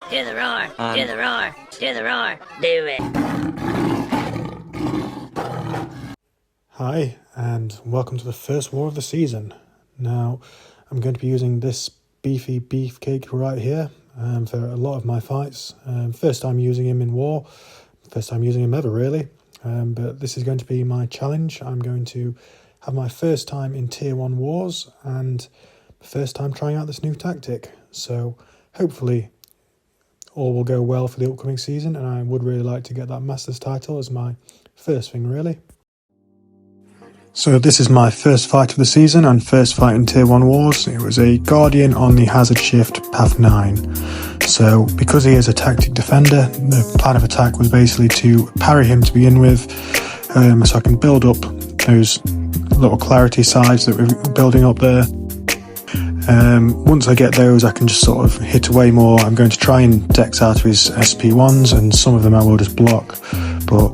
Do the roar, do the roar, do the roar, do it. Hi, and welcome to the first war of the season. Now, I'm going to be using this beefy beefcake right here for a lot of my fights. First time using him in war, first time using him ever really, but this is going to be my challenge. I'm going to have my first time in tier 1 wars and first time trying out this new tactic. So hopefully all will go well for the upcoming season, and I would really like to get that Masters title as my first thing really. So this is my first fight of the season and first fight in tier 1 wars. It was a Guardian on the hazard shift path 9. So because he is a tactic defender, the plan of attack was basically to parry him to begin with, so I can build up those little clarity sides that we're building up there. Once I get those, I can just sort of hit away more. I'm going to try and dex out of his SP1s, and some of them I will just block, but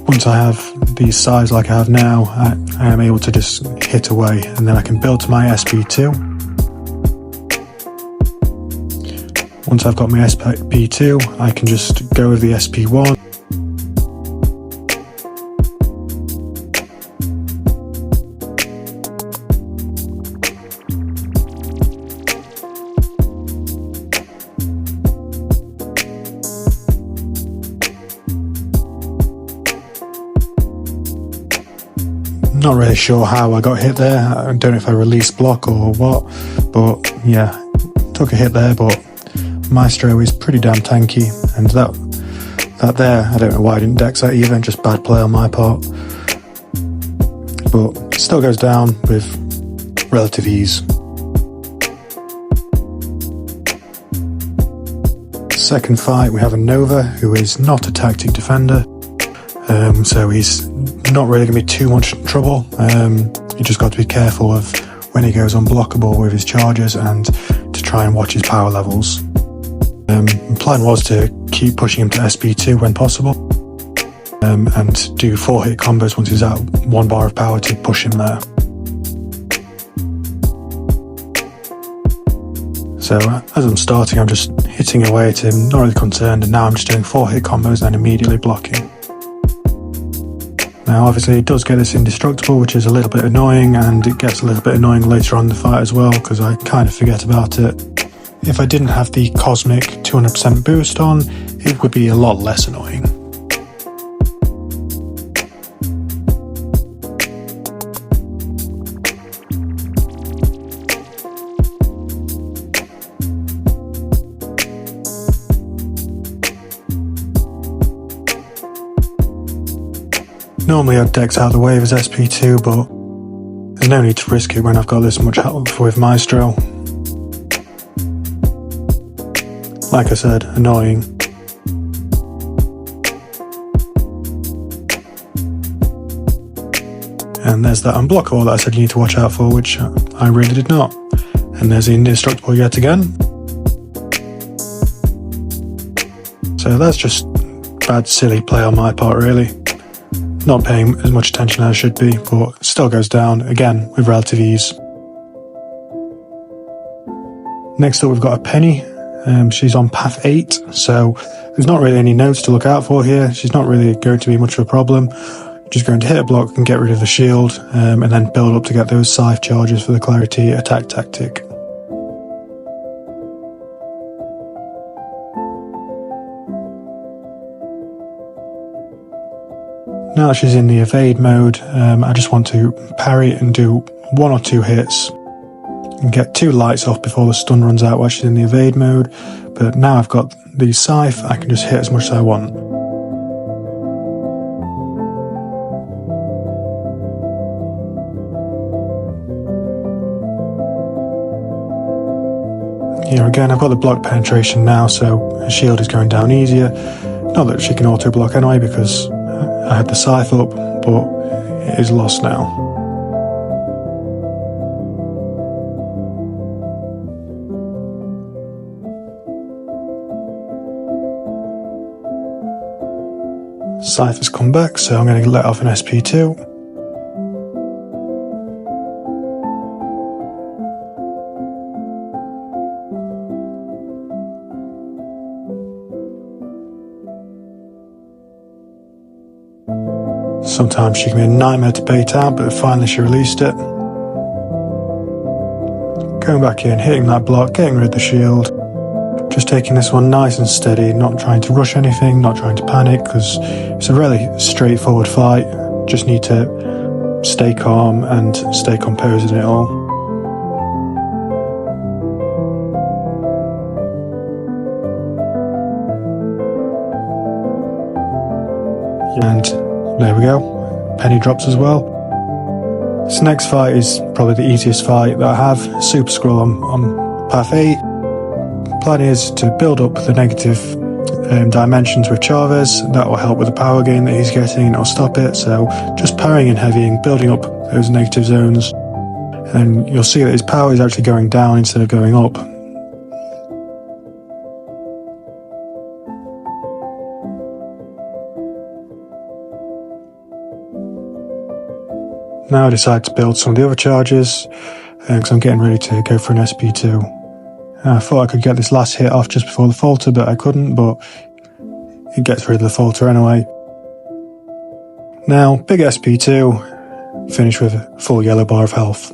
once I have these sides like I have now, I am able to just hit away, and then I can build to my SP2. Once I've got my SP2, I can just go with the SP1. Not really sure how I got hit there. I don't know if I released block or what, but yeah, took a hit there, but Maestro is pretty damn tanky, and that there, I don't know why I didn't dex that either, just bad play on my part. But it still goes down with relative ease. Second fight, we have a Nova, who is not a tactic defender. So he's not really going to be too much trouble. You just got to be careful of when he goes unblockable with his charges and to try and watch his power levels. The plan was to keep pushing him to SP2 when possible, and do 4-hit combos once he's at 1 bar of power to push him there. So as I'm starting, I'm just hitting away at him, not really concerned, and now I'm just doing 4-hit combos and immediately blocking. Now obviously it does get this indestructible, which is a little bit annoying, and it gets a little bit annoying later on in the fight as well, because I kind of forget about it. If I didn't have the cosmic 200% boost on, it would be a lot less annoying. Normally I'd dex out of the way of his SP2, but there's no need to risk it when I've got this much health with Maestro. Like I said, annoying. And there's that unblockable that I said you need to watch out for, which I really did not. And there's the indestructible yet again. So that's just bad silly play on my part really. Not paying as much attention as I should be, but it still goes down, again, with relative ease. Next up we've got a Peni. She's on path 8, so there's not really any notes to look out for here. She's not really going to be much of a problem. Just going to hit a block and get rid of the shield, and then build up to get those scythe charges for the clarity attack tactic. Now that she's in the evade mode, I just want to parry and do 1 or 2 hits and get 2 lights off before the stun runs out while she's in the evade mode. But now I've got the scythe, I can just hit as much as I want. Here again, I've got the block penetration now, so her shield is going down easier. Not that she can auto block anyway, because I had the scythe up, but it is lost now. Scythe has come back, so I'm going to let off an SP2. Sometimes she can be a nightmare to bait out, but finally she released it. Going back in, hitting that block, getting rid of the shield. Just taking this one nice and steady, not trying to rush anything, not trying to panic, because it's a really straightforward fight. Just need to stay calm and stay composed in it all. And there we go, Penny drops as well. This next fight is probably the easiest fight that I have. Super Skrull on path 8. Plan is to build up the negative dimensions with Chavez. That will help with the power gain that he's getting and it'll stop it. So just parrying and heavying, building up those negative zones. And you'll see that his power is actually going down instead of going up. Now I decide to build some of the other charges because I'm getting ready to go for an SP2. I thought I could get this last hit off just before the falter, but I couldn't, but it gets rid of the falter anyway. Now, big SP2, finish with a full yellow bar of health.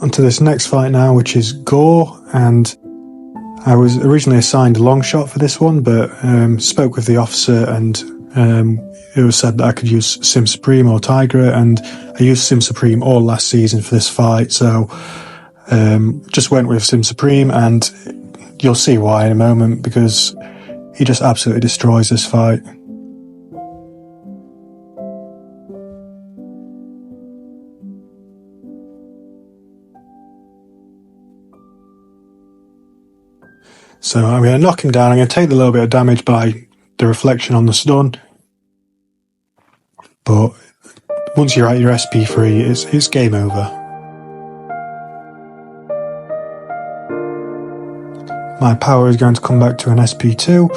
Onto this next fight now, which is Gorr, and I was originally assigned a long shot for this one, but spoke with the officer and it was said that I could use Sym Supreme or Tigra, and I used Sym Supreme all last season for this fight, so just went with Sym Supreme, and you'll see why in a moment, because he just absolutely destroys this fight. So I'm going to knock him down. I'm going to take the little bit of damage by the reflection on the stun. But once you're at your SP3, it's game over. My power is going to come back to an SP2.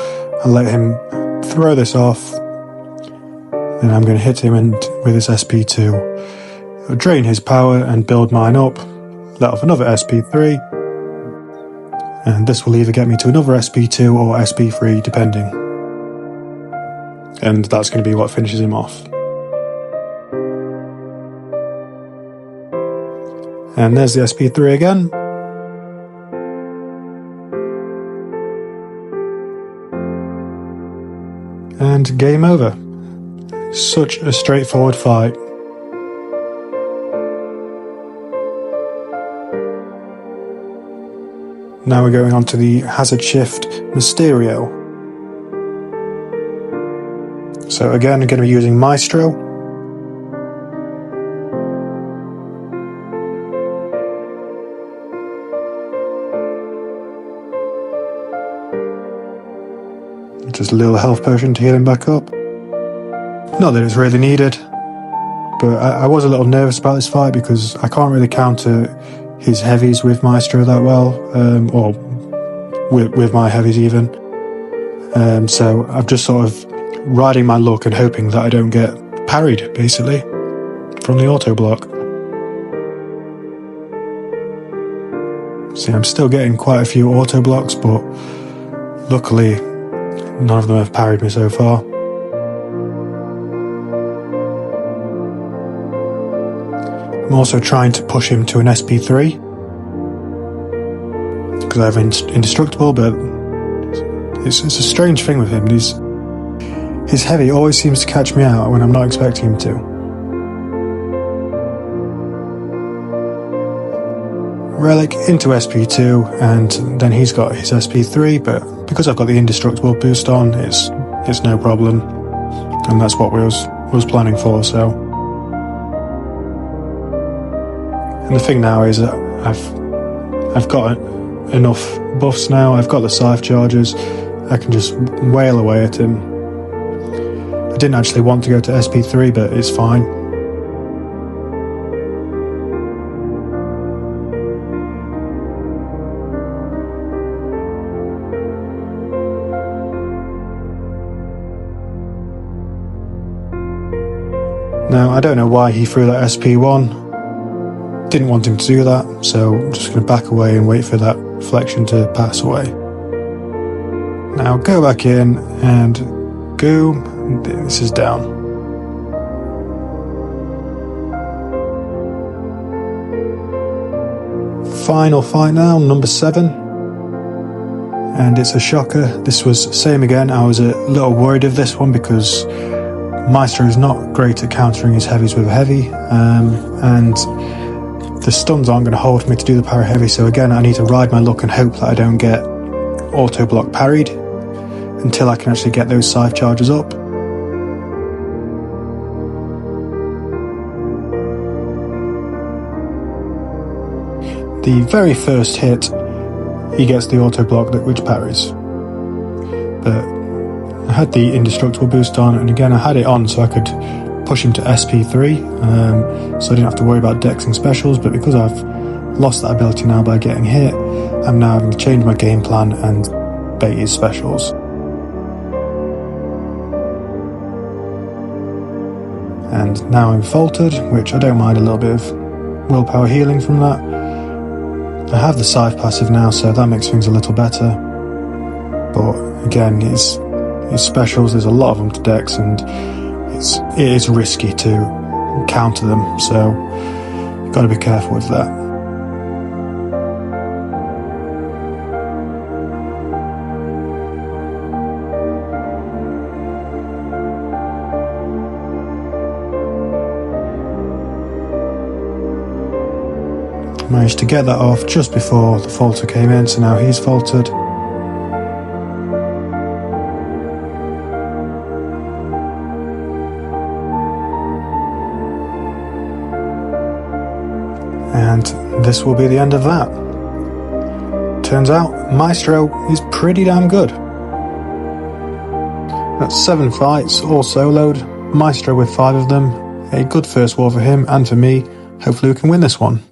I'll let him throw this off. Then I'm going to hit him with this SP2. It'll drain his power and build mine up. Let off another SP3. And this will either get me to another SP2 or SP3, depending. And that's going to be what finishes him off. And there's the SP3 again. And game over. Such a straightforward fight. Now we're going on to the Hazard Shift Mysterio. So again, I'm going to be using Maestro. Just a little health potion to heal him back up. Not that it's really needed, but I was a little nervous about this fight because I can't really counter his heavies with Maestro that well, or with my heavies even. So I'm just sort of riding my luck and hoping that I don't get parried, basically, from the auto block. See, I'm still getting quite a few auto blocks, but luckily none of them have parried me so far. I'm also trying to push him to an SP3 because I have indestructible, but it's a strange thing with him. His heavy always seems to catch me out when I'm not expecting him to. Relic into SP2, and then he's got his SP3, but because I've got the indestructible boost on, it's no problem, and that's what we was planning for. So, and the thing now is that I've got enough buffs now. I've got the scythe charges. I can just wail away at him. I didn't actually want to go to SP3, but it's fine. Now, I don't know why he threw that SP1. Didn't want him to do that, so I'm just going to back away and wait for that reflection to pass away. Now go back in and go. This is down. Final fight now, number 7. And it's a shocker. This was same again. I was a little worried of this one because Maestro is not great at countering his heavies with a heavy. And the stuns aren't going to hold me to do the power heavy. So again, I need to ride my luck and hope that I don't get auto block parried until I can actually get those scythe charges up. The very first hit, he gets the auto block which parries. But I had the indestructible boost on, and again I had it on so I could push him to SP3, so I didn't have to worry about dexing specials. But because I've lost that ability now by getting hit, I'm now having to change my game plan and bait his specials. And now I'm faltered, which I don't mind a little bit of willpower healing from that. I have the scythe passive now, so that makes things a little better. But again, his specials, there's a lot of them to dex, and it is risky to counter them, so you've got to be careful with that. Managed to get that off just before the falter came in, so now he's faltered. And this will be the end of that. Turns out Maestro is pretty damn good. That's 7 fights, all soloed. Maestro with 5 of them. A good first war for him and for me. Hopefully we can win this one.